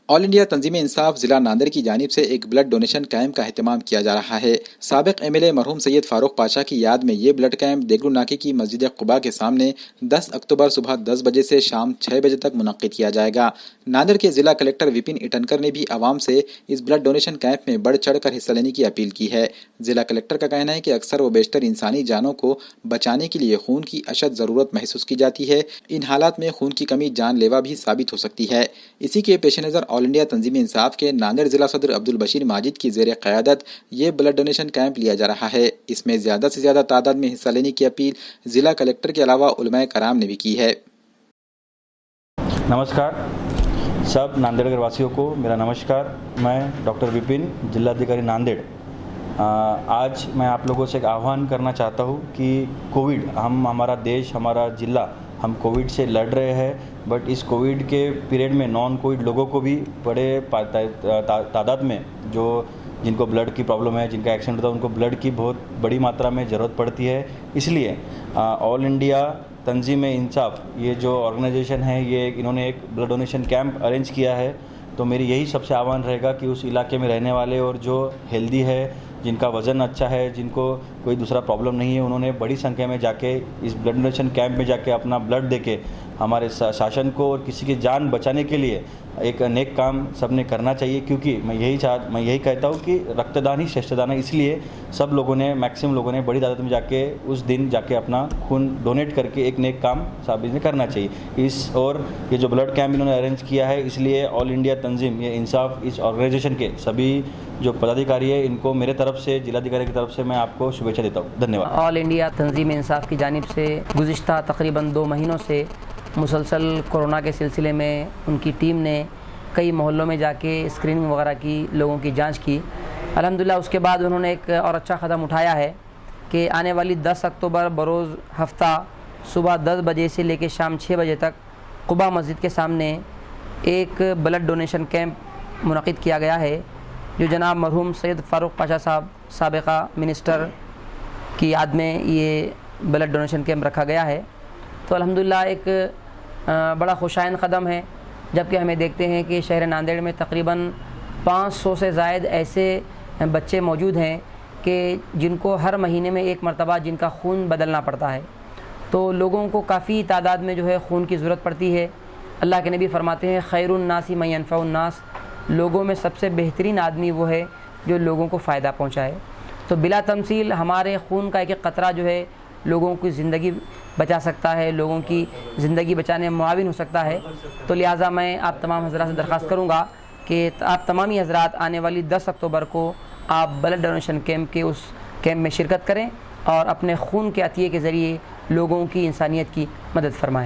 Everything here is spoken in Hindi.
ऑल इंडिया तंजीम इंसाफ जिला नांदेड़ की जानिब से एक ब्लड डोनेशन कैंप का एहतमाम किया जा रहा है। साबिक एमएलए मरहूम सैयद फारूक पाशा की याद में ये ब्लड कैंप देगलू नाके की मस्जिद कुबा के सामने 10 अक्टूबर सुबह 10 बजे से शाम 6 बजे तक मुनक्किद किया जाएगा। नांदेड़ के जिला कलेक्टर विपिन इटनकर ने भी आवाम से इस ब्लड डोनेशन कैंप में बढ़ चढ़ कर हिस्सा लेने की अपील की है। जिला कलेक्टर का कहना है कि अक्सर व बेशतर इंसानी जानों को बचाने के लिए खून की अशद जरूरत महसूस की जाती है। इन हालात में खून की कमी जानलेवा भी साबित हो सकती है। इसी के पेश नज़र ऑल इंडिया तंजीम इंसाफ के नांदेड़ जिला सदर अब्दुल बशीर माजिद की जेर क़यादत ये ब्लड डोनेशन कैंप लिया जा रहा है। इसमें ज़्यादा से ज़्यादा तादाद में हिस्सा लेने की अपील जिला कलेक्टर के अलावा उलमाए कराम ने भी की है। नमस्कार सब नांदेड़ वासियों को मेरा नमस्कार। मैं डॉक्टर विपिन, जिलाधिकारी नांदेड़। आज मैं आप लोगों से एक आह्वान करना चाहता हूँ कि कोविड हमारा देश, हमारा जिला, हम कोविड से लड़ रहे हैं, बट इस कोविड के पीरियड में नॉन कोविड लोगों को भी बड़े तादाद में जिनको ब्लड की प्रॉब्लम है, जिनका एक्सीडेंट होता है, उनको ब्लड की बहुत बड़ी मात्रा में ज़रूरत पड़ती है। इसलिए ऑल इंडिया तंजीम इंसाफ ये जो ऑर्गेनाइजेशन है, इन्होंने एक ब्लड डोनेशन कैंप अरेंज किया है। तो मेरी यही सबसे आह्वान रहेगा कि उस इलाके में रहने वाले और जो हेल्दी है, जिनका वज़न अच्छा है, जिनको कोई दूसरा प्रॉब्लम नहीं है, उन्होंने बड़ी संख्या में जाके इस ब्लड डोनेशन कैंप में जाके अपना ब्लड देके हमारे शासन को और किसी की जान बचाने के लिए एक नेक काम सबने करना चाहिए। क्योंकि मैं यही कहता हूँ कि रक्तदान ही श्रेष्ठदान है। इसलिए सब लोगों ने, मैक्सिमम लोगों ने बड़ी तादाद में जाके उस दिन जाके अपना खून डोनेट करके एक नेक काम साबित में करना चाहिए। और ये जो ब्लड कैंप इन्होंने अरेंज किया है, इसलिए ऑल इंडिया तंजीम ये इंसाफ इस ऑर्गेनाइजेशन के सभी जो पदाधिकारी है, इनको मेरे तरफ से, जिलाधिकारी की तरफ से मैं आपको शुभेच्छा देता हूँ। धन्यवाद। ऑल इंडिया तंजीम इंसाफ की जानिब से गुज़िश्ता तकरीबन 2 महीनों से मुसलसल कोरोना के सिलसिले में उनकी टीम ने कई मोहल्लों में जाके स्क्रीनिंग वगैरह की, लोगों की जांच की। अल्हम्दुलिल्लाह उसके बाद उन्होंने एक और अच्छा कदम उठाया है कि आने वाली 10 अक्टूबर बरोज़ हफ्ता सुबह 10 बजे से लेकर शाम 6 बजे तक कुबा मस्जिद के सामने एक ब्लड डोनेशन कैंप मुनक़िद किया गया है, जो जनाब मरहूम सैयद फारूक पाशा साहब साबिक़ा मिनिस्टर की याद में ये ब्लड डोनेशन कैंप रखा गया है। तो अल्हम्दुलिल्लाह एक बड़ा खुशाइन क़दम है, जबकि हमें देखते हैं कि शहर नांदेड़ में तकरीबन 500 से ज़ायद ऐसे बच्चे मौजूद हैं कि जिनको हर महीने में एक मरतबा जिनका खून बदलना पड़ता है। तो लोगों को काफ़ी तादाद में जो है खून की ज़रूरत पड़ती है। अल्लाह के नबी फरमाते हैं खैरुन नासी मन यनफ़उन नास, लोगों में सबसे बेहतरीन आदमी वो है जो लोगों को फ़ायदा पहुँचाए। तो बिला तमसील हमारे खून का एक एक क़तरा जो है लोगों की ज़िंदगी बचा सकता है, लोगों की ज़िंदगी बचाने में मुआविन हो सकता है। तो लिहाजा मैं आप तमाम हज़रात से दरख्वास्त करूँगा कि आप तमामी हज़रात आने वाली 10 अक्टूबर को आप ब्लड डोनेशन कैंप के उस कैंप में शिरकत करें और अपने खून के अतिये के ज़रिए लोगों की इंसानियत की मदद फरमाएँ।